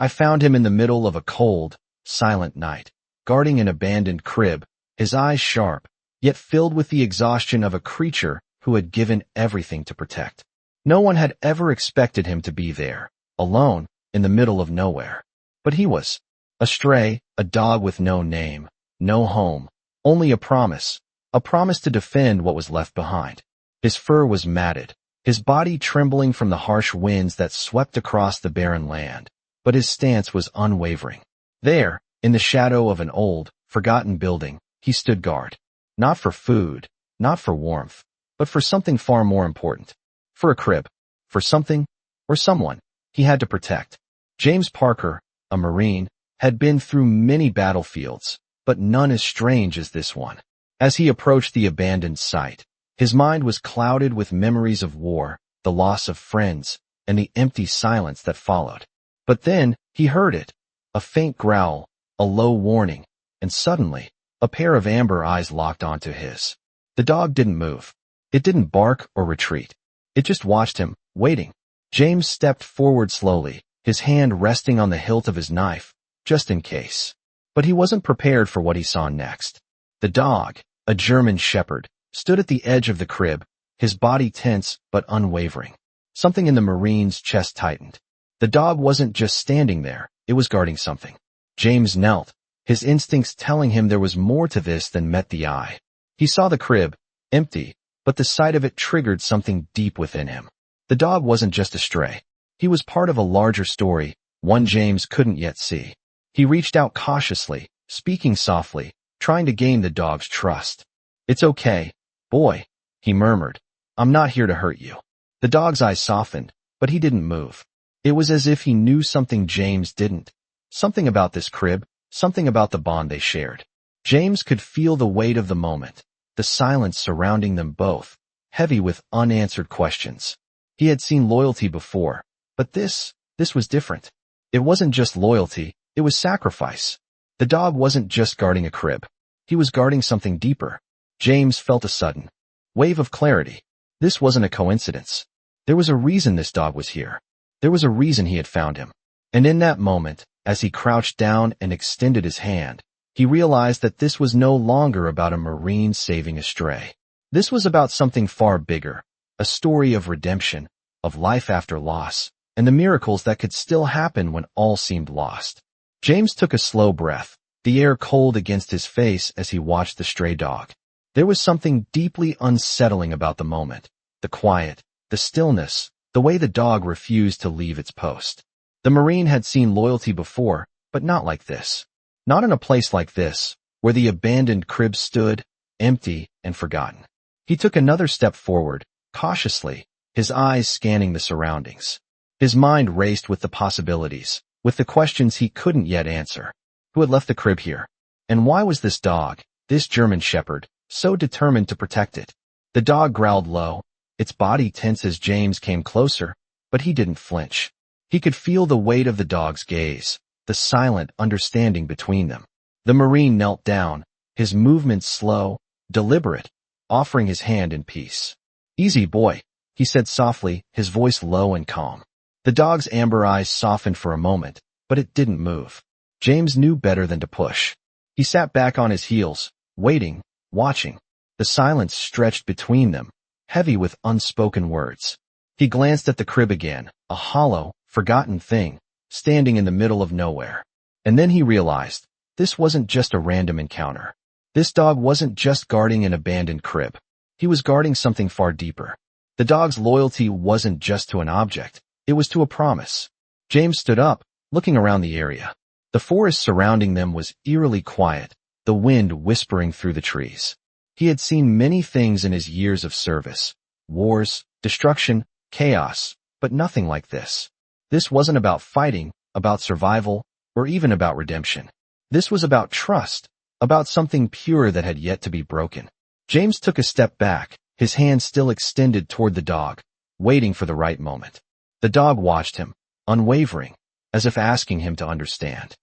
I found him in the middle of a cold, silent night, guarding an abandoned crib, his eyes sharp, yet filled with the exhaustion of a creature who had given everything to protect. No one had ever expected him to be there, alone, in the middle of nowhere. But he was. A stray, a dog with no name, no home, only a promise to defend what was left behind. His fur was matted, his body trembling from the harsh winds that swept across the barren land, but his stance was unwavering. There, in the shadow of an old, forgotten building, he stood guard. Not for food, not for warmth, but for something far more important. For a crib, for something, or someone, he had to protect. James Parker, a Marine, had been through many battlefields, but none as strange as this one. As he approached the abandoned site, his mind was clouded with memories of war, the loss of friends, and the empty silence that followed. But then, he heard it. A faint growl, a low warning, and suddenly, a pair of amber eyes locked onto his. The dog didn't move. It didn't bark or retreat. It just watched him, waiting. James stepped forward slowly, his hand resting on the hilt of his knife, just in case. But he wasn't prepared for what he saw next. The dog, a German shepherd, stood at the edge of the crib, his body tense but unwavering. Something in the Marine's chest tightened. The dog wasn't just standing there, it was guarding something. James knelt, his instincts telling him there was more to this than met the eye. He saw the crib, empty, but the sight of it triggered something deep within him. The dog wasn't just a stray. He was part of a larger story, one James couldn't yet see. He reached out cautiously, speaking softly, trying to gain the dog's trust. "It's okay, boy," he murmured. "I'm not here to hurt you." The dog's eyes softened, but he didn't move. It was as if he knew something James didn't. Something about this crib, something about the bond they shared. James could feel the weight of the moment, the silence surrounding them both, heavy with unanswered questions. He had seen loyalty before, but this was different. It wasn't just loyalty, it was sacrifice. The dog wasn't just guarding a crib. He was guarding something deeper. James felt a sudden wave of clarity. This wasn't a coincidence. There was a reason this dog was here. There was a reason he had found him. And in that moment, as he crouched down and extended his hand, he realized that this was no longer about a Marine saving a stray. This was about something far bigger, a story of redemption, of life after loss, and the miracles that could still happen when all seemed lost. James took a slow breath, the air cold against his face as he watched the stray dog. There was something deeply unsettling about the moment, the quiet, the stillness, the way the dog refused to leave its post. The Marine had seen loyalty before, but not like this. Not in a place like this, where the abandoned crib stood, empty and forgotten. He took another step forward, cautiously, his eyes scanning the surroundings. His mind raced with the possibilities, with the questions he couldn't yet answer. Who had left the crib here? And why was this dog, this German shepherd, so determined to protect it? The dog growled low, its body tense as James came closer, but he didn't flinch. He could feel the weight of the dog's gaze, the silent understanding between them. The Marine knelt down, his movements slow, deliberate, offering his hand in peace. "Easy, boy," he said softly, his voice low and calm. The dog's amber eyes softened for a moment, but it didn't move. James knew better than to push. He sat back on his heels, waiting, watching. The silence stretched between them, heavy with unspoken words. He glanced at the crib again, a hollow, forgotten thing, standing in the middle of nowhere. And then he realized, this wasn't just a random encounter. This dog wasn't just guarding an abandoned crib. He was guarding something far deeper. The dog's loyalty wasn't just to an object, it was to a promise. James stood up, looking around the area. The forest surrounding them was eerily quiet, the wind whispering through the trees. He had seen many things in his years of service. Wars, destruction, chaos, but nothing like this. This wasn't about fighting, about survival, or even about redemption. This was about trust, about something pure that had yet to be broken. James took a step back, his hand still extended toward the dog, waiting for the right moment. The dog watched him, unwavering, as if asking him to understand.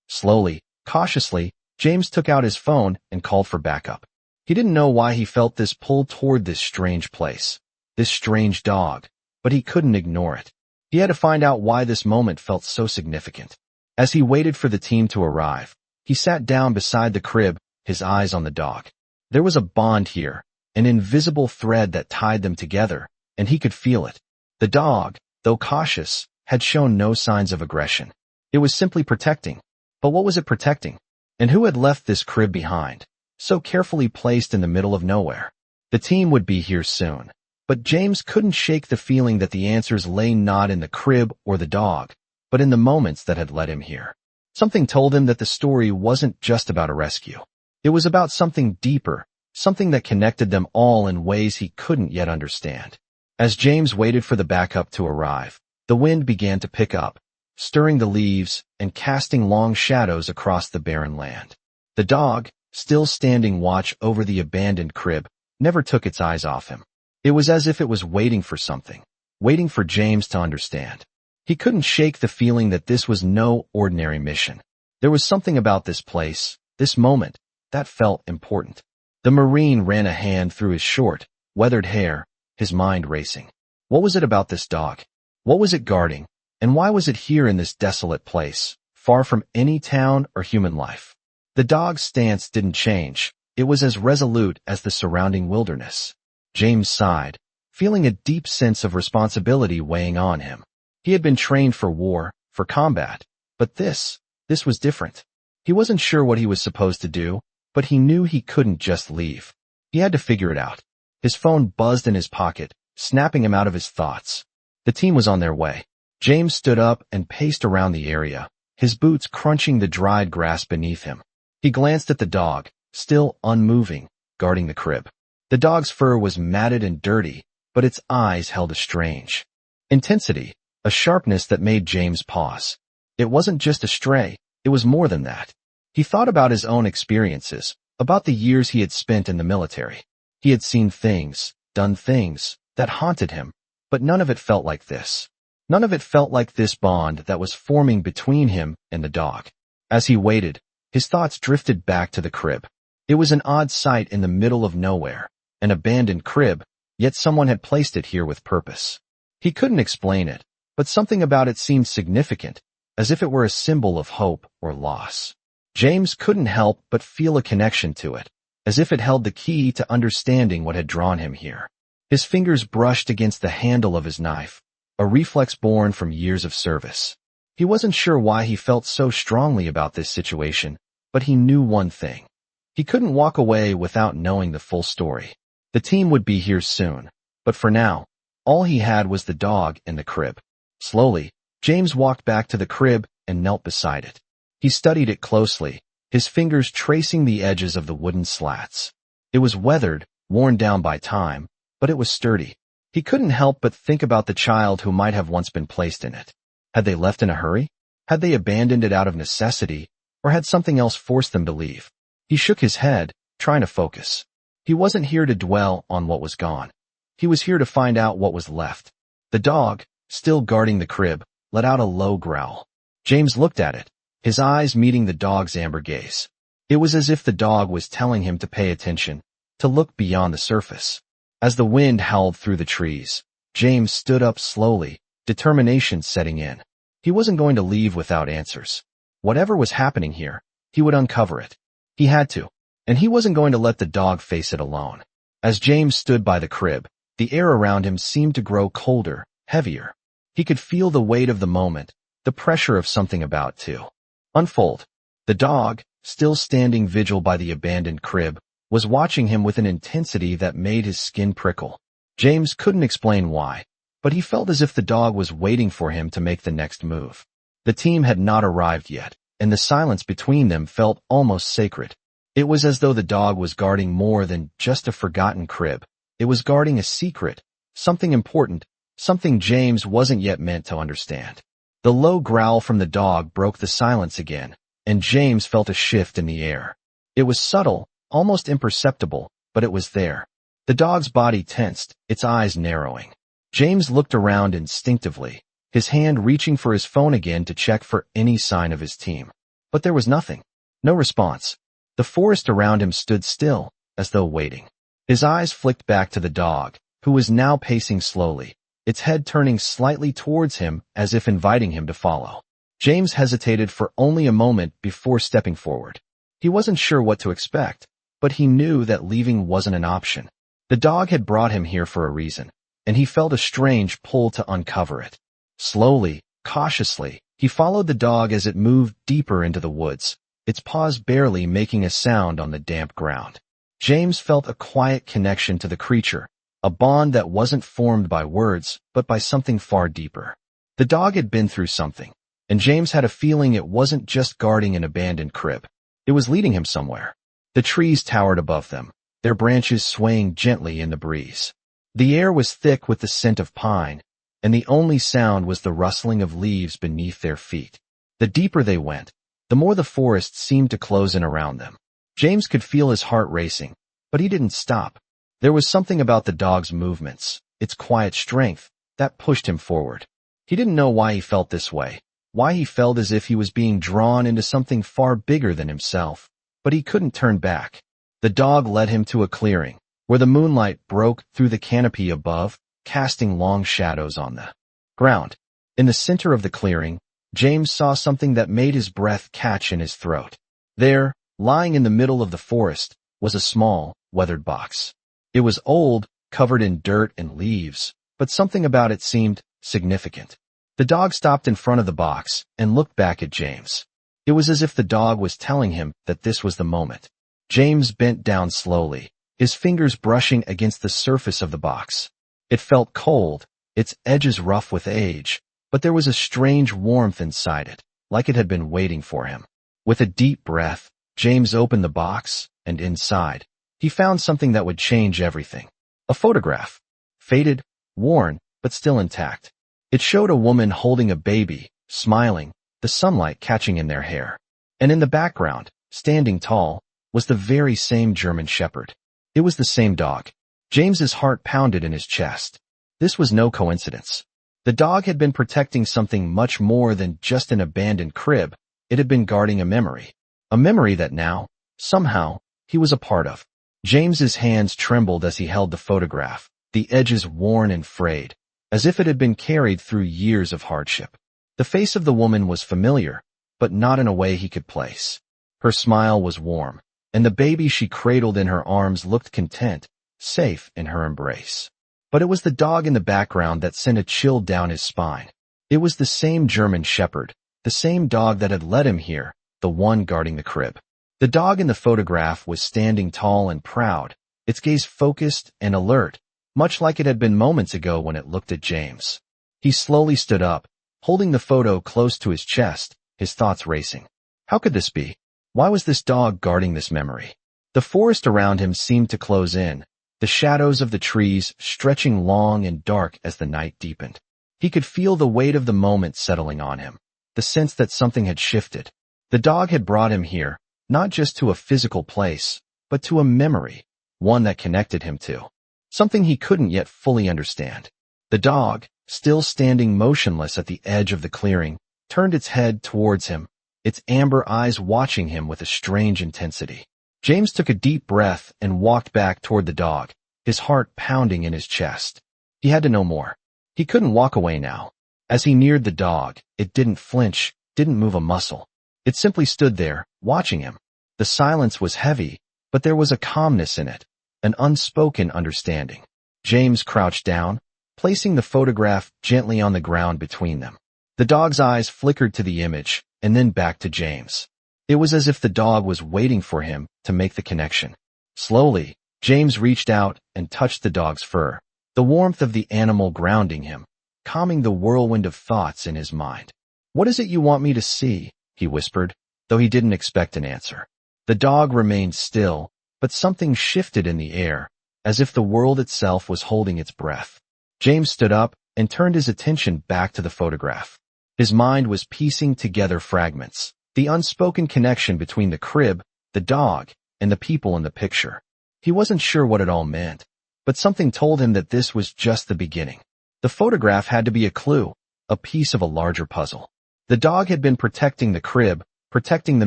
Slowly, cautiously, James took out his phone and called for backup. He didn't know why he felt this pull toward this strange place, this strange dog, but he couldn't ignore it. He had to find out why this moment felt so significant. As he waited for the team to arrive, he sat down beside the crib, his eyes on the dog. There was a bond here, an invisible thread that tied them together, and he could feel it. The dog, though cautious, had shown no signs of aggression. It was simply protecting. But what was it protecting? And who had left this crib behind, so carefully placed in the middle of nowhere? The team would be here soon. But James couldn't shake the feeling that the answers lay not in the crib or the dog, but in the moments that had led him here. Something told him that the story wasn't just about a rescue. It was about something deeper, something that connected them all in ways he couldn't yet understand. As James waited for the backup to arrive, the wind began to pick up, stirring the leaves and casting long shadows across the barren land. The dog, still standing watch over the abandoned crib, never took its eyes off him. It was as if it was waiting for something, waiting for James to understand. He couldn't shake the feeling that this was no ordinary mission. There was something about this place, this moment, that felt important. The Marine ran a hand through his short, weathered hair, his mind racing. What was it about this dog? What was it guarding? And why was it here in this desolate place, far from any town or human life? The dog's stance didn't change. It was as resolute as the surrounding wilderness. James sighed, feeling a deep sense of responsibility weighing on him. He had been trained for war, for combat, but this was different. He wasn't sure what he was supposed to do, but he knew he couldn't just leave. He had to figure it out. His phone buzzed in his pocket, snapping him out of his thoughts. The team was on their way. James stood up and paced around the area, his boots crunching the dried grass beneath him. He glanced at the dog, still unmoving, guarding the crib. The dog's fur was matted and dirty, but its eyes held a strange intensity, a sharpness that made James pause. It wasn't just a stray, it was more than that. He thought about his own experiences, about the years he had spent in the military. He had seen things, done things, that haunted him, but none of it felt like this. None of it felt like this bond that was forming between him and the dog. As he waited, his thoughts drifted back to the crib. It was an odd sight in the middle of nowhere, an abandoned crib, yet someone had placed it here with purpose. He couldn't explain it, but something about it seemed significant, as if it were a symbol of hope or loss. James couldn't help but feel a connection to it, as if it held the key to understanding what had drawn him here. His fingers brushed against the handle of his knife, a reflex born from years of service. He wasn't sure why he felt so strongly about this situation, but he knew one thing. He couldn't walk away without knowing the full story. The team would be here soon, but for now, all he had was the dog and the crib. Slowly, James walked back to the crib and knelt beside it. He studied it closely, his fingers tracing the edges of the wooden slats. It was weathered, worn down by time, but it was sturdy. He couldn't help but think about the child who might have once been placed in it. Had they left in a hurry? Had they abandoned it out of necessity, or had something else forced them to leave? He shook his head, trying to focus. He wasn't here to dwell on what was gone. He was here to find out what was left. The dog, still guarding the crib, let out a low growl. James looked at it, his eyes meeting the dog's amber gaze. It was as if the dog was telling him to pay attention, to look beyond the surface. As the wind howled through the trees, James stood up slowly, determination setting in. He wasn't going to leave without answers. Whatever was happening here, he would uncover it. He had to, and he wasn't going to let the dog face it alone. As James stood by the crib, the air around him seemed to grow colder, heavier. He could feel the weight of the moment, the pressure of something about to unfold. The dog, still standing vigil by the abandoned crib, was watching him with an intensity that made his skin prickle. James couldn't explain why, but he felt as if the dog was waiting for him to make the next move. The team had not arrived yet, and the silence between them felt almost sacred. It was as though the dog was guarding more than just a forgotten crib. It was guarding a secret, something important, something James wasn't yet meant to understand. The low growl from the dog broke the silence again, and James felt a shift in the air. It was subtle, almost imperceptible, but it was there. The dog's body tensed, its eyes narrowing. James looked around instinctively, his hand reaching for his phone again to check for any sign of his team. But there was nothing. No response. The forest around him stood still, as though waiting. His eyes flicked back to the dog, who was now pacing slowly, its head turning slightly towards him as if inviting him to follow. James hesitated for only a moment before stepping forward. He wasn't sure what to expect, but he knew that leaving wasn't an option. The dog had brought him here for a reason, and he felt a strange pull to uncover it. Slowly, cautiously, he followed the dog as it moved deeper into the woods, its paws barely making a sound on the damp ground. James felt a quiet connection to the creature, a bond that wasn't formed by words, but by something far deeper. The dog had been through something, and James had a feeling it wasn't just guarding an abandoned crib. It was leading him somewhere. The trees towered above them, their branches swaying gently in the breeze. The air was thick with the scent of pine, and the only sound was the rustling of leaves beneath their feet. The deeper they went, the more the forest seemed to close in around them. James could feel his heart racing, but he didn't stop. There was something about the dog's movements, its quiet strength, that pushed him forward. He didn't know why he felt this way, why he felt as if he was being drawn into something far bigger than himself, but he couldn't turn back. The dog led him to a clearing, where the moonlight broke through the canopy above, casting long shadows on the ground. In the center of the clearing, James saw something that made his breath catch in his throat. There, lying in the middle of the forest, was a small, weathered box. It was old, covered in dirt and leaves, but something about it seemed significant. The dog stopped in front of the box and looked back at James. It was as if the dog was telling him that this was the moment. James bent down slowly, his fingers brushing against the surface of the box. It felt cold, its edges rough with age, but there was a strange warmth inside it, like it had been waiting for him. With a deep breath, James opened the box, and inside, he found something that would change everything. A photograph. Faded, worn, but still intact. It showed a woman holding a baby, smiling, the sunlight catching in their hair. And in the background, standing tall, was the very same German Shepherd. It was the same dog. James's heart pounded in his chest. This was no coincidence. The dog had been protecting something much more than just an abandoned crib. It had been guarding a memory. A memory that now, somehow, he was a part of. James's hands trembled as he held the photograph, the edges worn and frayed, as if it had been carried through years of hardship. The face of the woman was familiar, but not in a way he could place. Her smile was warm, and the baby she cradled in her arms looked content, safe in her embrace. But it was the dog in the background that sent a chill down his spine. It was the same German Shepherd, the same dog that had led him here, the one guarding the crib. The dog in the photograph was standing tall and proud, its gaze focused and alert, much like it had been moments ago when it looked at James. He slowly stood up, holding the photo close to his chest, his thoughts racing. How could this be? Why was this dog guarding this memory? The forest around him seemed to close in, the shadows of the trees stretching long and dark as the night deepened. He could feel the weight of the moment settling on him, the sense that something had shifted. The dog had brought him here, not just to a physical place, but to a memory, one that connected him to something he couldn't yet fully understand. The dog, still standing motionless at the edge of the clearing, turned its head towards him, its amber eyes watching him with a strange intensity. James took a deep breath and walked back toward the dog, his heart pounding in his chest. He had to know more. He couldn't walk away now. As he neared the dog, it didn't flinch, didn't move a muscle. It simply stood there, watching him. The silence was heavy, but there was a calmness in it, an unspoken understanding. James crouched down, placing the photograph gently on the ground between them. The dog's eyes flickered to the image, and then back to James. It was as if the dog was waiting for him to make the connection. Slowly, James reached out and touched the dog's fur, the warmth of the animal grounding him, calming the whirlwind of thoughts in his mind. "What is it you want me to see?" he whispered, though he didn't expect an answer. The dog remained still, but something shifted in the air, as if the world itself was holding its breath. James stood up and turned his attention back to the photograph. His mind was piecing together fragments, the unspoken connection between the crib, the dog, and the people in the picture. He wasn't sure what it all meant, but something told him that this was just the beginning. The photograph had to be a clue, a piece of a larger puzzle. The dog had been protecting the crib, protecting the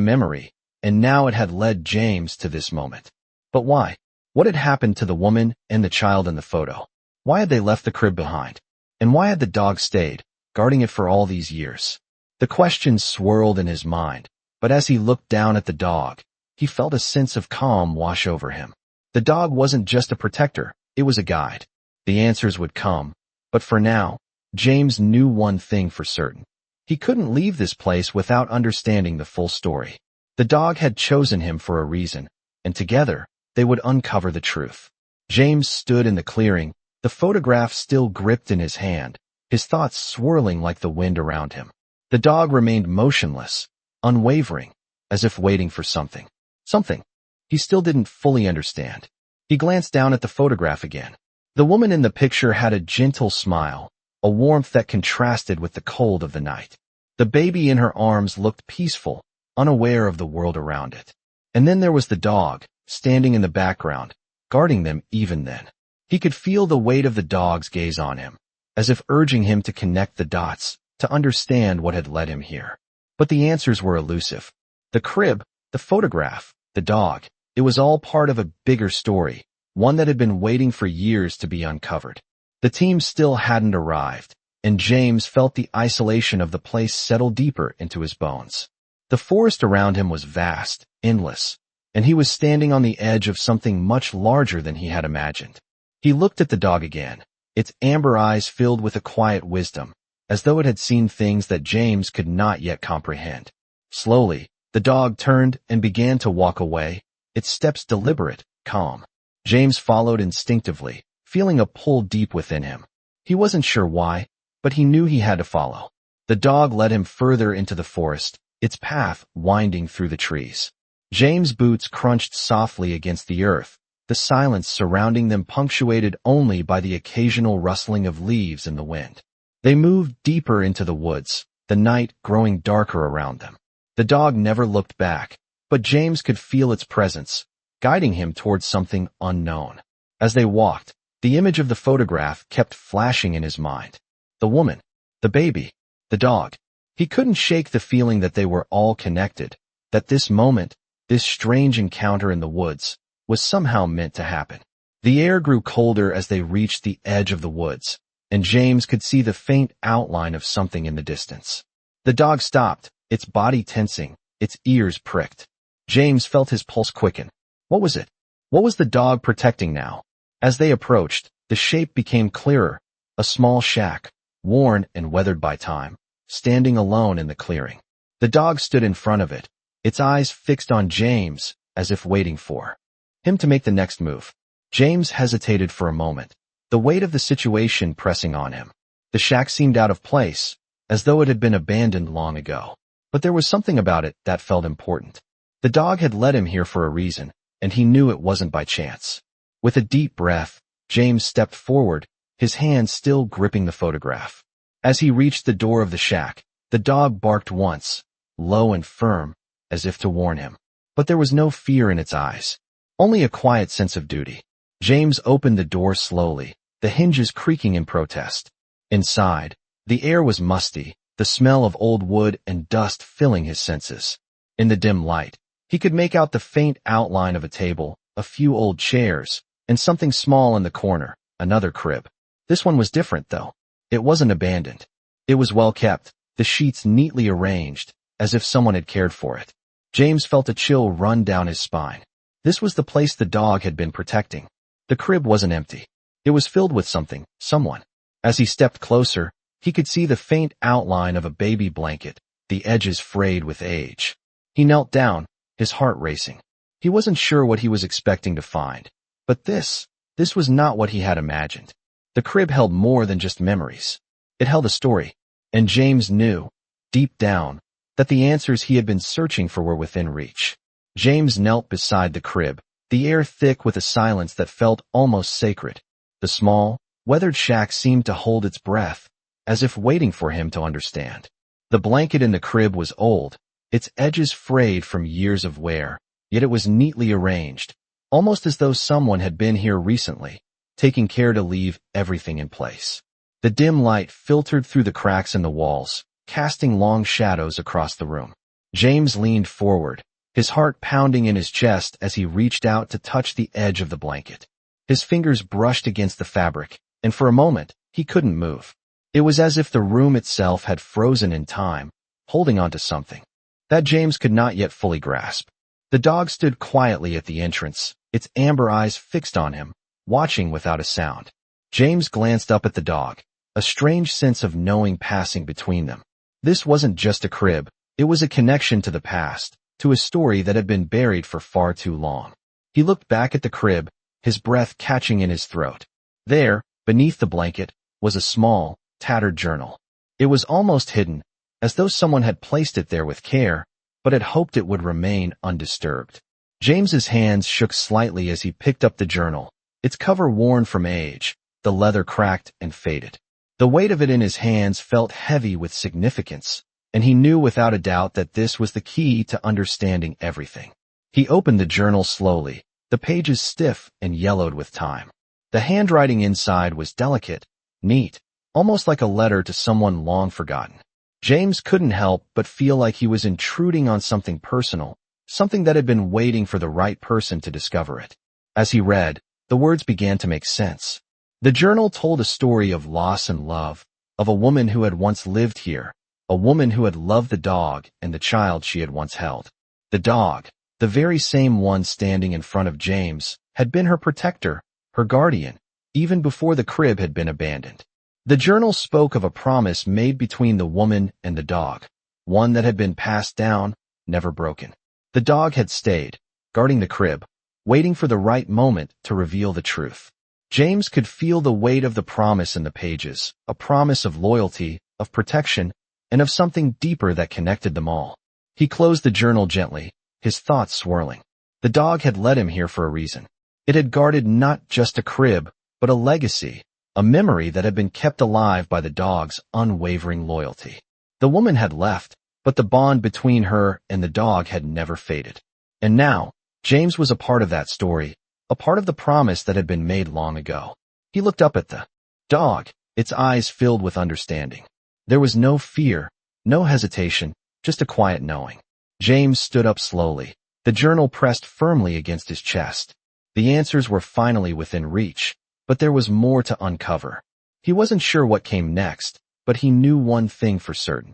memory, and now it had led James to this moment. But why? What had happened to the woman and the child in the photo? Why had they left the crib behind? And why had the dog stayed, guarding it for all these years? The questions swirled in his mind, but as he looked down at the dog, he felt a sense of calm wash over him. The dog wasn't just a protector, it was a guide. The answers would come, but for now, James knew one thing for certain. He couldn't leave this place without understanding the full story. The dog had chosen him for a reason, and together, they would uncover the truth. James stood in the clearing, the photograph still gripped in his hand, his thoughts swirling like the wind around him. The dog remained motionless, unwavering, as if waiting for something. Something he still didn't fully understand. He glanced down at the photograph again. The woman in the picture had a gentle smile, a warmth that contrasted with the cold of the night. The baby in her arms looked peaceful, unaware of the world around it. And then there was the dog, standing in the background, guarding them even then. He could feel the weight of the dog's gaze on him, as if urging him to connect the dots, to understand what had led him here. But the answers were elusive. The crib, the photograph, the dog, it was all part of a bigger story, one that had been waiting for years to be uncovered. The team still hadn't arrived, and James felt the isolation of the place settle deeper into his bones. The forest around him was vast, endless, and he was standing on the edge of something much larger than he had imagined. He looked at the dog again, its amber eyes filled with a quiet wisdom, as though it had seen things that James could not yet comprehend. Slowly, the dog turned and began to walk away, its steps deliberate, calm. James followed instinctively, feeling a pull deep within him. He wasn't sure why, but he knew he had to follow. The dog led him further into the forest, its path winding through the trees. James' boots crunched softly against the earth, the silence surrounding them punctuated only by the occasional rustling of leaves in the wind. They moved deeper into the woods, the night growing darker around them. The dog never looked back, but James could feel its presence, guiding him towards something unknown. As they walked, the image of the photograph kept flashing in his mind. The woman, the baby, the dog. He couldn't shake the feeling that they were all connected, that this moment, this strange encounter in the woods, was somehow meant to happen. The air grew colder as they reached the edge of the woods, and James could see the faint outline of something in the distance. The dog stopped, its body tensing, its ears pricked. James felt his pulse quicken. What was it? What was the dog protecting now? As they approached, the shape became clearer, a small shack, worn and weathered by time, standing alone in the clearing. The dog stood in front of it, its eyes fixed on James, as if waiting for him to make the next move. James hesitated for a moment, the weight of the situation pressing on him. The shack seemed out of place, as though it had been abandoned long ago. But there was something about it that felt important. The dog had led him here for a reason, and he knew it wasn't by chance. With a deep breath, James stepped forward, his hand still gripping the photograph. As he reached the door of the shack, the dog barked once, low and firm, as if to warn him. But there was no fear in its eyes, only a quiet sense of duty. James opened the door slowly, the hinges creaking in protest. Inside, the air was musty, the smell of old wood and dust filling his senses. In the dim light, he could make out the faint outline of a table, a few old chairs, and something small in the corner, another crib. This one was different, though. It wasn't abandoned. It was well kept, the sheets neatly arranged, as if someone had cared for it. James felt a chill run down his spine. This was the place the dog had been protecting. The crib wasn't empty. It was filled with something, someone. As he stepped closer, he could see the faint outline of a baby blanket, the edges frayed with age. He knelt down, his heart racing. He wasn't sure what he was expecting to find. But this was not what he had imagined. The crib held more than just memories. It held a story. And James knew, deep down, that the answers he had been searching for were within reach. James knelt beside the crib, the air thick with a silence that felt almost sacred. The small, weathered shack seemed to hold its breath, as if waiting for him to understand. The blanket in the crib was old, its edges frayed from years of wear, yet it was neatly arranged, almost as though someone had been here recently, taking care to leave everything in place. The dim light filtered through the cracks in the walls, casting long shadows across the room. James leaned forward, his heart pounding in his chest as he reached out to touch the edge of the blanket. His fingers brushed against the fabric, and for a moment, he couldn't move. It was as if the room itself had frozen in time, holding onto something that James could not yet fully grasp. The dog stood quietly at the entrance, its amber eyes fixed on him, watching without a sound. James glanced up at the dog, a strange sense of knowing passing between them. This wasn't just a crib, it was a connection to the past, to a story that had been buried for far too long. He looked back at the crib, his breath catching in his throat. There, beneath the blanket, was a small, tattered journal. It was almost hidden, as though someone had placed it there with care, but had hoped it would remain undisturbed. James's hands shook slightly as he picked up the journal, its cover worn from age, the leather cracked and faded. The weight of it in his hands felt heavy with significance, and he knew without a doubt that this was the key to understanding everything. He opened the journal slowly, the pages stiff and yellowed with time. The handwriting inside was delicate, neat, almost like a letter to someone long forgotten. James couldn't help but feel like he was intruding on something personal, something that had been waiting for the right person to discover it. As he read, the words began to make sense. The journal told a story of loss and love, of a woman who had once lived here, a woman who had loved the dog and the child she had once held. The dog, the very same one standing in front of James, had been her protector, her guardian, even before the crib had been abandoned. The journal spoke of a promise made between the woman and the dog, one that had been passed down, never broken. The dog had stayed, guarding the crib, waiting for the right moment to reveal the truth. James could feel the weight of the promise in the pages, a promise of loyalty, of protection, and of something deeper that connected them all. He closed the journal gently, his thoughts swirling. The dog had led him here for a reason. It had guarded not just a crib, but a legacy, a memory that had been kept alive by the dog's unwavering loyalty. The woman had left, but the bond between her and the dog had never faded. And now, James was a part of that story, a part of the promise that had been made long ago. He looked up at the dog, its eyes filled with understanding. There was no fear, no hesitation, just a quiet knowing. James stood up slowly, the journal pressed firmly against his chest. The answers were finally within reach, but there was more to uncover. He wasn't sure what came next, but he knew one thing for certain.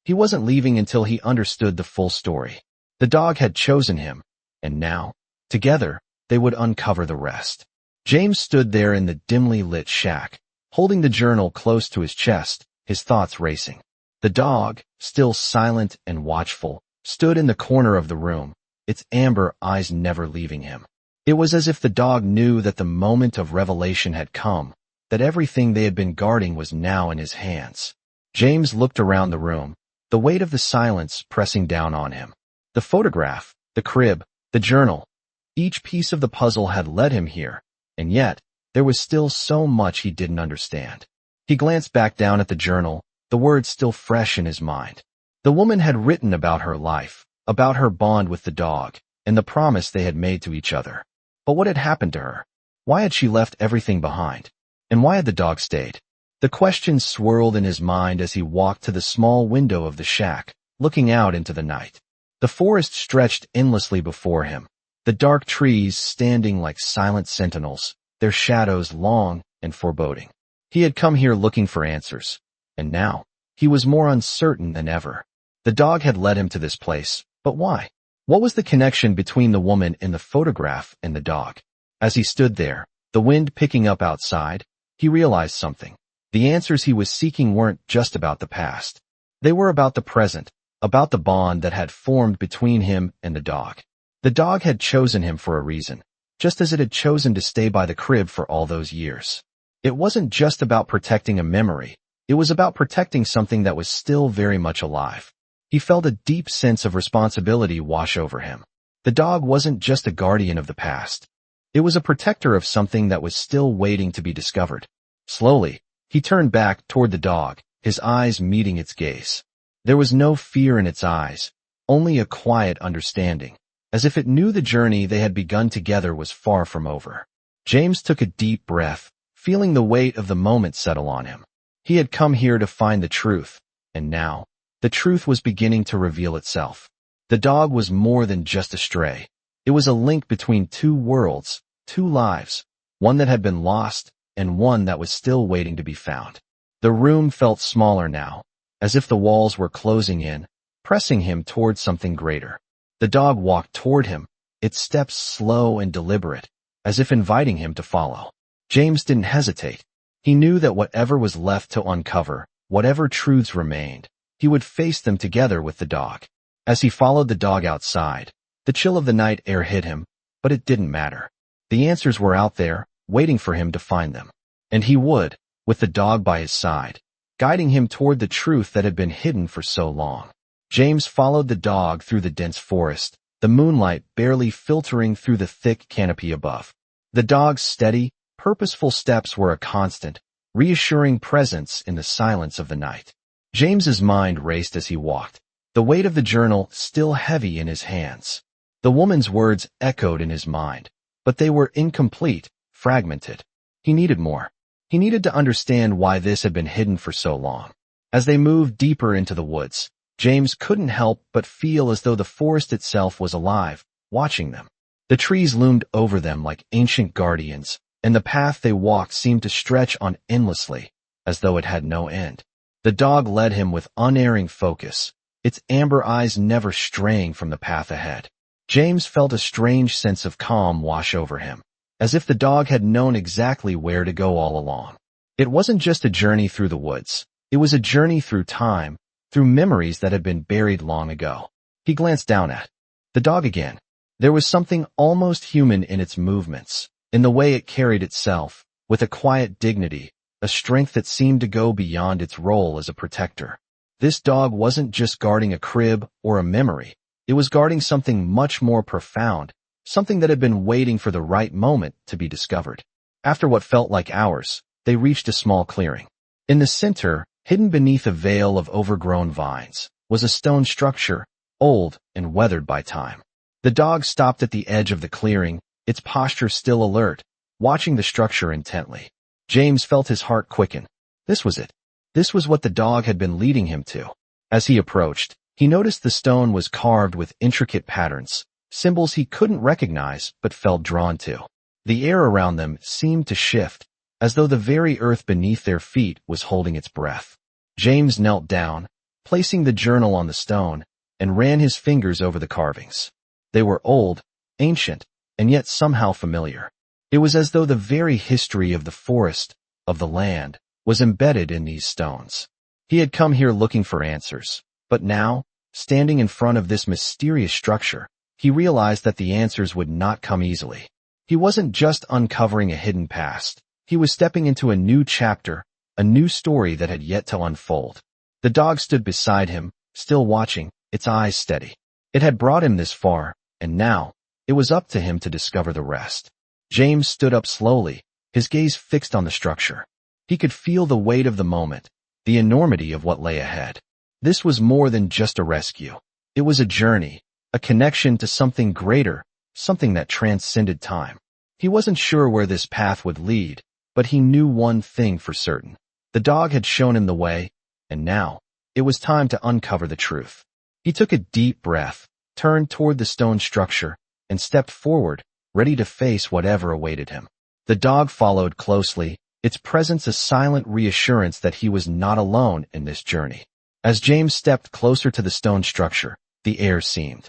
He wasn't leaving until he understood the full story. The dog had chosen him, and now, together, they would uncover the rest. James stood there in the dimly lit shack, holding the journal close to his chest, his thoughts racing. The dog, still silent and watchful, stood in the corner of the room, its amber eyes never leaving him. It was as if the dog knew that the moment of revelation had come, that everything they had been guarding was now in his hands. James looked around the room, the weight of the silence pressing down on him. The photograph, the crib, the journal, each piece of the puzzle had led him here, and yet, there was still so much he didn't understand. He glanced back down at the journal, the words still fresh in his mind. The woman had written about her life, about her bond with the dog, and the promise they had made to each other. But what had happened to her? Why had she left everything behind? And why had the dog stayed? The questions swirled in his mind as he walked to the small window of the shack, looking out into the night. The forest stretched endlessly before him, the dark trees standing like silent sentinels, their shadows long and foreboding. He had come here looking for answers, and now, he was more uncertain than ever. The dog had led him to this place, but why? What was the connection between the woman in the photograph and the dog? As he stood there, the wind picking up outside, he realized something. The answers he was seeking weren't just about the past. They were about the present, about the bond that had formed between him and the dog. The dog had chosen him for a reason, just as it had chosen to stay by the crib for all those years. It wasn't just about protecting a memory, it was about protecting something that was still very much alive. He felt a deep sense of responsibility wash over him. The dog wasn't just a guardian of the past. It was a protector of something that was still waiting to be discovered. Slowly, he turned back toward the dog, his eyes meeting its gaze. There was no fear in its eyes, only a quiet understanding, as if it knew the journey they had begun together was far from over. James took a deep breath, feeling the weight of the moment settle on him. He had come here to find the truth, and now, the truth was beginning to reveal itself. The dog was more than just a stray. It was a link between two worlds, two lives, one that had been lost and one that was still waiting to be found. The room felt smaller now, as if the walls were closing in, pressing him toward something greater. The dog walked toward him, its steps slow and deliberate, as if inviting him to follow. James didn't hesitate. He knew that whatever was left to uncover, whatever truths remained, he would face them together with the dog. As he followed the dog outside, the chill of the night air hit him, but it didn't matter. The answers were out there, waiting for him to find them. And he would, with the dog by his side, guiding him toward the truth that had been hidden for so long. James followed the dog through the dense forest, the moonlight barely filtering through the thick canopy above. The dog's steady, purposeful steps were a constant, reassuring presence in the silence of the night. James's mind raced as he walked, the weight of the journal still heavy in his hands. The woman's words echoed in his mind, but they were incomplete, fragmented. He needed more. He needed to understand why this had been hidden for so long. As they moved deeper into the woods, James couldn't help but feel as though the forest itself was alive, watching them. The trees loomed over them like ancient guardians, and the path they walked seemed to stretch on endlessly, as though it had no end. The dog led him with unerring focus, its amber eyes never straying from the path ahead. James felt a strange sense of calm wash over him, as if the dog had known exactly where to go all along. It wasn't just a journey through the woods. It was a journey through time, through memories that had been buried long ago. He glanced down at the dog again. There was something almost human in its movements, in the way it carried itself, with a quiet dignity, a strength that seemed to go beyond its role as a protector. This dog wasn't just guarding a crib or a memory. It was guarding something much more profound, something that had been waiting for the right moment to be discovered. After what felt like hours, they reached a small clearing. In the center, hidden beneath a veil of overgrown vines, was a stone structure, old and weathered by time. The dog stopped at the edge of the clearing, its posture still alert, watching the structure intently. James felt his heart quicken. This was it. This was what the dog had been leading him to. As he approached, he noticed the stone was carved with intricate patterns, symbols he couldn't recognize but felt drawn to. The air around them seemed to shift, as though the very earth beneath their feet was holding its breath. James knelt down, placing the journal on the stone, and ran his fingers over the carvings. They were old, ancient, and yet somehow familiar. It was as though the very history of the forest, of the land, was embedded in these stones. He had come here looking for answers, but now, standing in front of this mysterious structure, he realized that the answers would not come easily. He wasn't just uncovering a hidden past. He was stepping into a new chapter, a new story that had yet to unfold. The dog stood beside him, still watching, its eyes steady. It had brought him this far, and now, it was up to him to discover the rest. James stood up slowly, his gaze fixed on the structure. He could feel the weight of the moment, the enormity of what lay ahead. This was more than just a rescue. It was a journey, a connection to something greater, something that transcended time. He wasn't sure where this path would lead, but he knew one thing for certain. The dog had shown him the way, and now, it was time to uncover the truth. He took a deep breath, turned toward the stone structure, and stepped forward, ready to face whatever awaited him. The dog followed closely, its presence a silent reassurance that he was not alone in this journey. As James stepped closer to the stone structure, the air seemed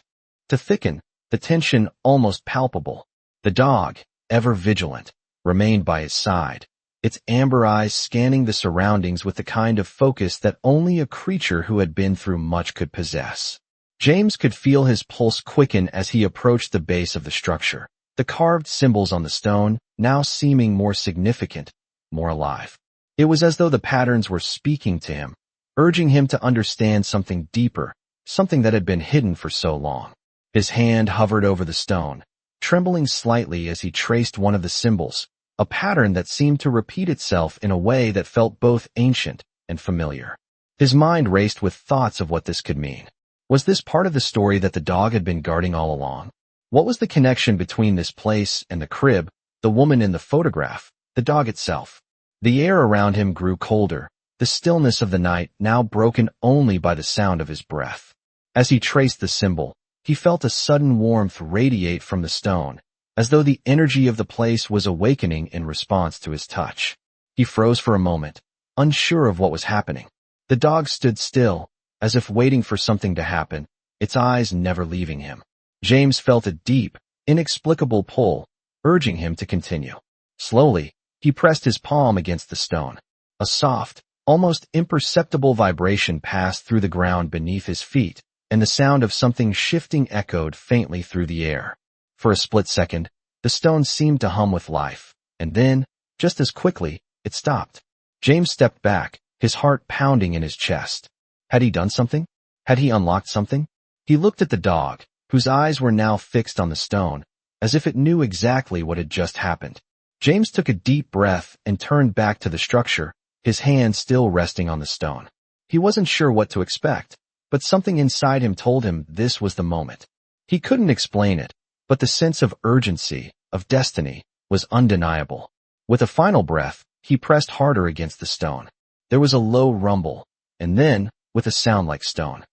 to thicken, the tension almost palpable. The dog, ever vigilant, remained by his side, its amber eyes scanning the surroundings with the kind of focus that only a creature who had been through much could possess. James could feel his pulse quicken as he approached the base of the structure, the carved symbols on the stone now seeming more significant, more alive. It was as though the patterns were speaking to him, urging him to understand something deeper, something that had been hidden for so long. His hand hovered over the stone, trembling slightly as he traced one of the symbols, a pattern that seemed to repeat itself in a way that felt both ancient and familiar. His mind raced with thoughts of what this could mean. Was this part of the story that the dog had been guarding all along? What was the connection between this place and the crib, the woman in the photograph, the dog itself? The air around him grew colder, the stillness of the night now broken only by the sound of his breath. As he traced the symbol, he felt a sudden warmth radiate from the stone, as though the energy of the place was awakening in response to his touch. He froze for a moment, unsure of what was happening. The dog stood still, as if waiting for something to happen, its eyes never leaving him. James felt a deep, inexplicable pull, urging him to continue. Slowly, he pressed his palm against the stone. A soft, almost imperceptible vibration passed through the ground beneath his feet, and the sound of something shifting echoed faintly through the air. For a split second, the stone seemed to hum with life, and then, just as quickly, it stopped. James stepped back, his heart pounding in his chest. Had he done something? Had he unlocked something? He looked at the dog, whose eyes were now fixed on the stone, as if it knew exactly what had just happened. James took a deep breath and turned back to the structure, his hand still resting on the stone. He wasn't sure what to expect, but something inside him told him this was the moment. He couldn't explain it, but the sense of urgency, of destiny, was undeniable. With a final breath, he pressed harder against the stone. There was a low rumble, and then, with a sound like stone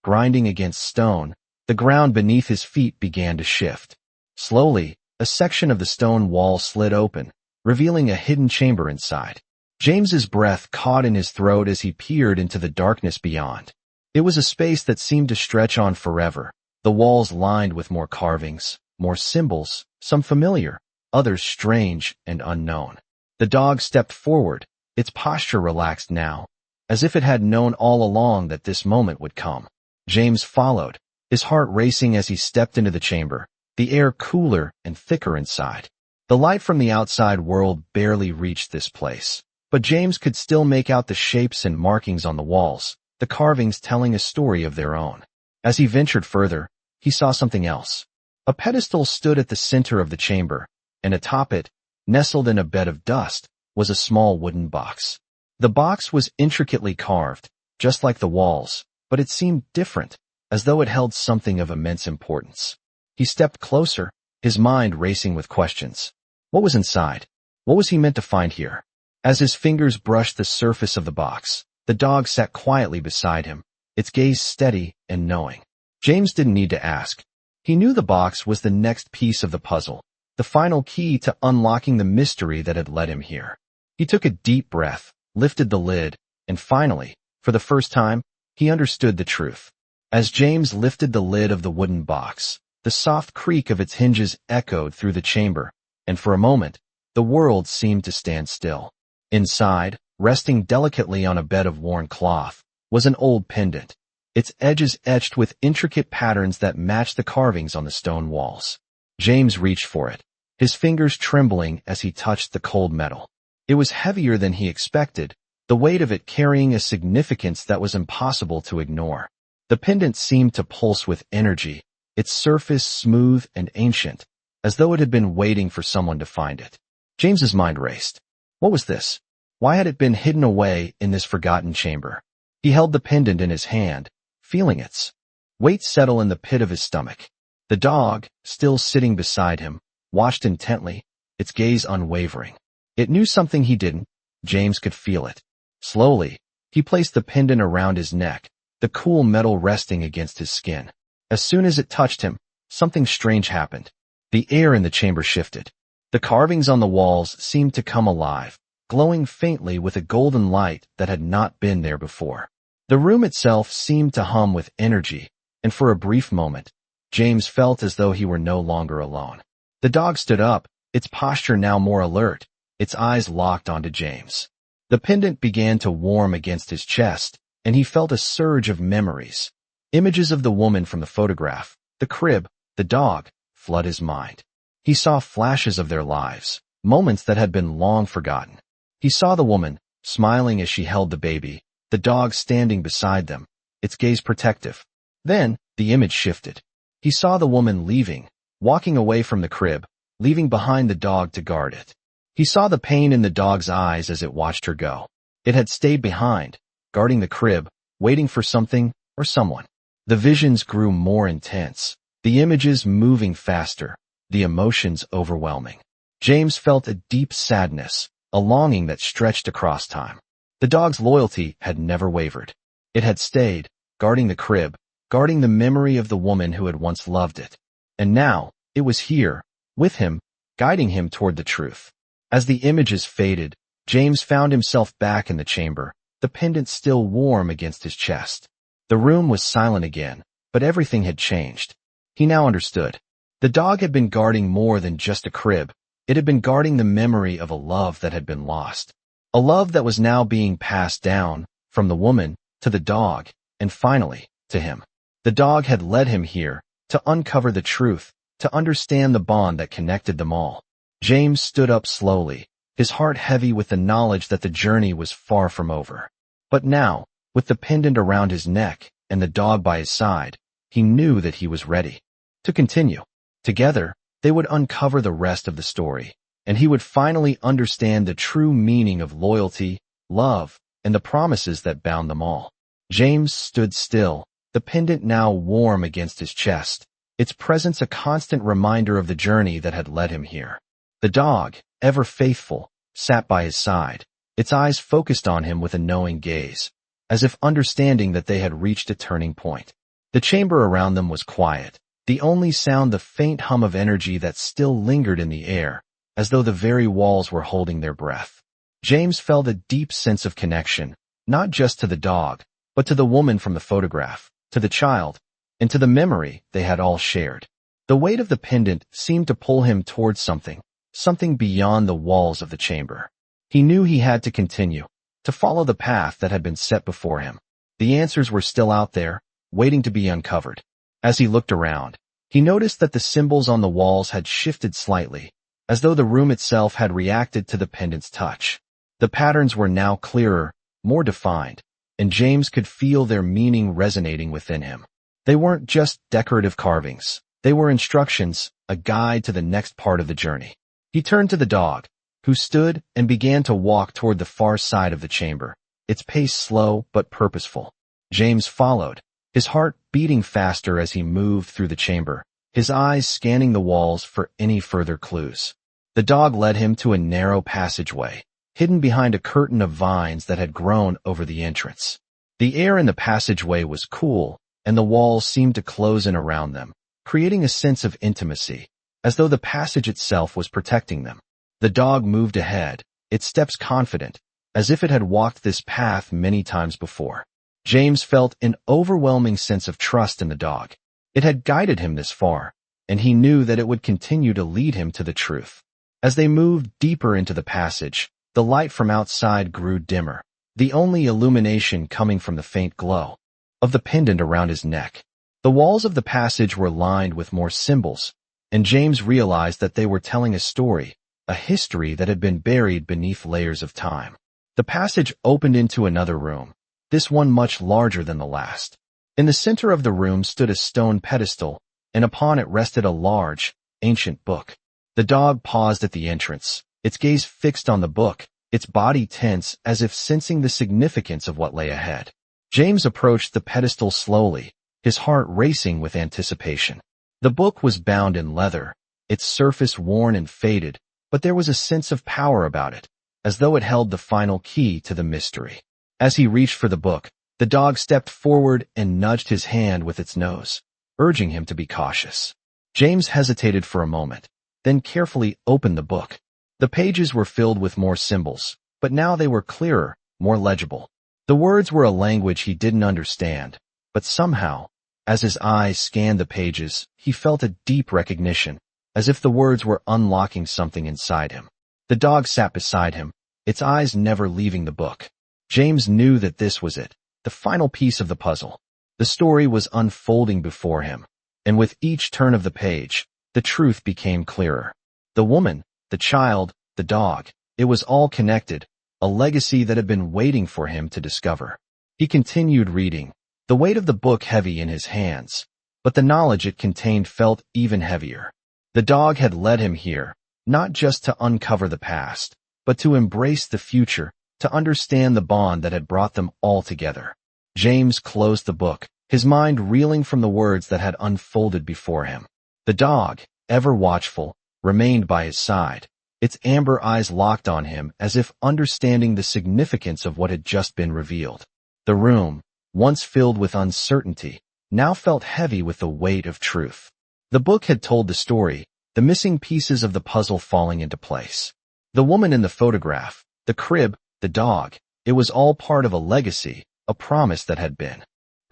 grinding against stone, the ground beneath his feet began to shift. Slowly, a section of the stone wall slid open, revealing a hidden chamber inside. James's breath caught in his throat as he peered into the darkness beyond. It was a space that seemed to stretch on forever, the walls lined with more carvings, more symbols, some familiar, others strange and unknown. The dog stepped forward, its posture relaxed now, as if it had known all along that this moment would come. James followed, his heart racing as he stepped into the chamber, the air cooler and thicker inside. The light from the outside world barely reached this place, but James could still make out the shapes and markings on the walls, the carvings telling a story of their own. As he ventured further, he saw something else. A pedestal stood at the center of the chamber, and atop it, nestled in a bed of dust, was a small wooden box. The box was intricately carved, just like the walls, but it seemed different, as though it held something of immense importance. He stepped closer, his mind racing with questions. What was inside? What was he meant to find here? As his fingers brushed the surface of the box, the dog sat quietly beside him, its gaze steady and knowing. James didn't need to ask. He knew the box was the next piece of the puzzle, the final key to unlocking the mystery that had led him here. He took a deep breath, lifted the lid, and finally, for the first time, he understood the truth. As James lifted the lid of the wooden box, the soft creak of its hinges echoed through the chamber, and for a moment, the world seemed to stand still. Inside, resting delicately on a bed of worn cloth, was an old pendant, its edges etched with intricate patterns that matched the carvings on the stone walls. James reached for it, his fingers trembling as he touched the cold metal. It was heavier than he expected, the weight of it carrying a significance that was impossible to ignore. The pendant seemed to pulse with energy, its surface smooth and ancient, as though it had been waiting for someone to find it. James's mind raced. What was this? Why had it been hidden away in this forgotten chamber? He held the pendant in his hand, feeling its weight settle in the pit of his stomach. The dog, still sitting beside him, watched intently, its gaze unwavering. It knew something he didn't. James could feel it. Slowly, he placed the pendant around his neck, the cool metal resting against his skin. As soon as it touched him, something strange happened. The air in the chamber shifted. The carvings on the walls seemed to come alive, glowing faintly with a golden light that had not been there before. The room itself seemed to hum with energy, and for a brief moment, James felt as though he were no longer alone. The dog stood up, its posture now more alert, its eyes locked onto James. The pendant began to warm against his chest, and he felt a surge of memories. Images of the woman from the photograph, the crib, the dog, flood his mind. He saw flashes of their lives, moments that had been long forgotten. He saw the woman, smiling as she held the baby, the dog standing beside them, its gaze protective. Then, the image shifted. He saw the woman leaving, walking away from the crib, leaving behind the dog to guard it. He saw the pain in the dog's eyes as it watched her go. It had stayed behind, guarding the crib, waiting for something or someone. The visions grew more intense, the images moving faster, the emotions overwhelming. James felt a deep sadness, a longing that stretched across time. The dog's loyalty had never wavered. It had stayed, guarding the crib, guarding the memory of the woman who had once loved it. And now, it was here, with him, guiding him toward the truth. As the images faded, James found himself back in the chamber, the pendant still warm against his chest. The room was silent again, but everything had changed. He now understood. The dog had been guarding more than just a crib. It had been guarding the memory of a love that had been lost. A love that was now being passed down, from the woman, to the dog, and finally, to him. The dog had led him here, to uncover the truth, to understand the bond that connected them all. James stood up slowly, his heart heavy with the knowledge that the journey was far from over. But now, with the pendant around his neck, and the dog by his side, he knew that he was ready to continue. Together, they would uncover the rest of the story, and he would finally understand the true meaning of loyalty, love, and the promises that bound them all. James stood still, the pendant now warm against his chest, its presence a constant reminder of the journey that had led him here. The dog, ever faithful, sat by his side, its eyes focused on him with a knowing gaze, as if understanding that they had reached a turning point. The chamber around them was quiet, the only sound the faint hum of energy that still lingered in the air, as though the very walls were holding their breath. James felt a deep sense of connection, not just to the dog, but to the woman from the photograph, to the child, and to the memory they had all shared. The weight of the pendant seemed to pull him towards something beyond the walls of the chamber. He knew he had to continue, to follow the path that had been set before him. The answers were still out there, waiting to be uncovered. As he looked around, he noticed that the symbols on the walls had shifted slightly, as though the room itself had reacted to the pendant's touch. The patterns were now clearer, more defined, and James could feel their meaning resonating within him. They weren't just decorative carvings. They were instructions, a guide to the next part of the journey. He turned to the dog, who stood and began to walk toward the far side of the chamber, its pace slow but purposeful. James followed, his heart beating faster as he moved through the chamber, his eyes scanning the walls for any further clues. The dog led him to a narrow passageway, hidden behind a curtain of vines that had grown over the entrance. The air in the passageway was cool, and the walls seemed to close in around them, creating a sense of intimacy, as though the passage itself was protecting them. The dog moved ahead, its steps confident, as if it had walked this path many times before. James felt an overwhelming sense of trust in the dog. It had guided him this far, and he knew that it would continue to lead him to the truth. As they moved deeper into the passage, the light from outside grew dimmer, the only illumination coming from the faint glow of the pendant around his neck. The walls of the passage were lined with more symbols, and James realized that they were telling a story, a history that had been buried beneath layers of time. The passage opened into another room, this one much larger than the last. In the center of the room stood a stone pedestal, and upon it rested a large, ancient book. The dog paused at the entrance, its gaze fixed on the book, its body tense as if sensing the significance of what lay ahead. James approached the pedestal slowly, his heart racing with anticipation. The book was bound in leather, its surface worn and faded, but there was a sense of power about it, as though it held the final key to the mystery. As he reached for the book, the dog stepped forward and nudged his hand with its nose, urging him to be cautious. James hesitated for a moment, then carefully opened the book. The pages were filled with more symbols, but now they were clearer, more legible. The words were a language he didn't understand, but somehow, as his eyes scanned the pages, he felt a deep recognition, as if the words were unlocking something inside him. The dog sat beside him, its eyes never leaving the book. James knew that this was it, the final piece of the puzzle. The story was unfolding before him, and with each turn of the page, the truth became clearer. The woman, the child, the dog, it was all connected, a legacy that had been waiting for him to discover. He continued reading, the weight of the book heavy in his hands, but the knowledge it contained felt even heavier. The dog had led him here, not just to uncover the past, but to embrace the future, to understand the bond that had brought them all together. James closed the book, his mind reeling from the words that had unfolded before him. The dog, ever watchful, remained by his side, its amber eyes locked on him as if understanding the significance of what had just been revealed. The room, once filled with uncertainty, now felt heavy with the weight of truth. The book had told the story, the missing pieces of the puzzle falling into place. The woman in the photograph, the crib, the dog, it was all part of a legacy, a promise that had been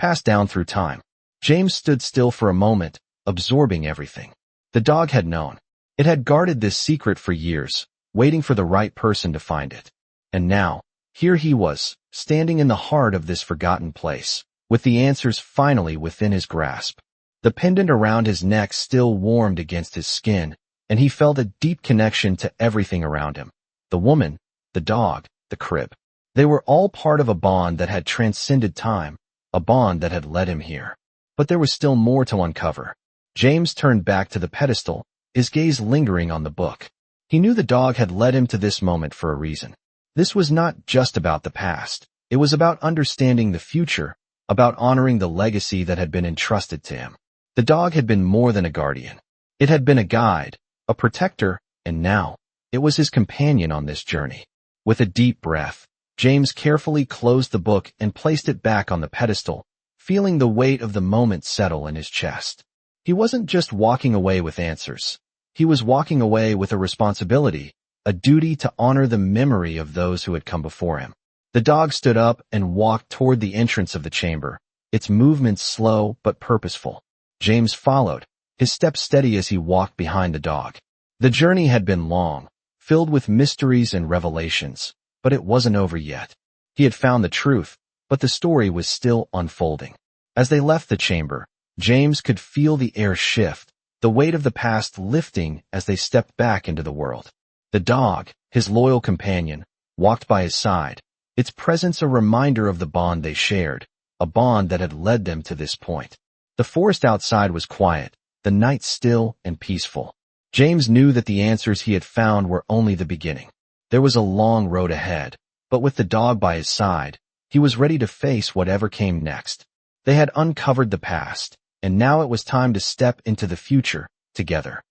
passed down through time. James stood still for a moment, absorbing everything. The dog had known. It had guarded this secret for years, waiting for the right person to find it. And now, here he was, standing in the heart of this forgotten place, with the answers finally within his grasp. The pendant around his neck still warmed against his skin, and he felt a deep connection to everything around him. The woman, the dog, the crib. They were all part of a bond that had transcended time, a bond that had led him here. But there was still more to uncover. James turned back to the pedestal, his gaze lingering on the book. He knew the dog had led him to this moment for a reason. This was not just about the past. It was about understanding the future, about honoring the legacy that had been entrusted to him. The dog had been more than a guardian. It had been a guide, a protector, and now, it was his companion on this journey. With a deep breath, James carefully closed the book and placed it back on the pedestal, feeling the weight of the moment settle in his chest. He wasn't just walking away with answers. He was walking away with a responsibility, a duty to honor the memory of those who had come before him. The dog stood up and walked toward the entrance of the chamber, its movements slow but purposeful. James followed, his steps steady as he walked behind the dog. The journey had been long, filled with mysteries and revelations, but it wasn't over yet. He had found the truth, but the story was still unfolding. As they left the chamber, James could feel the air shift, the weight of the past lifting as they stepped back into the world. The dog, his loyal companion, walked by his side, its presence a reminder of the bond they shared, a bond that had led them to this point. The forest outside was quiet, the night still and peaceful. James knew that the answers he had found were only the beginning. There was a long road ahead, but with the dog by his side, he was ready to face whatever came next. They had uncovered the past, and now it was time to step into the future together.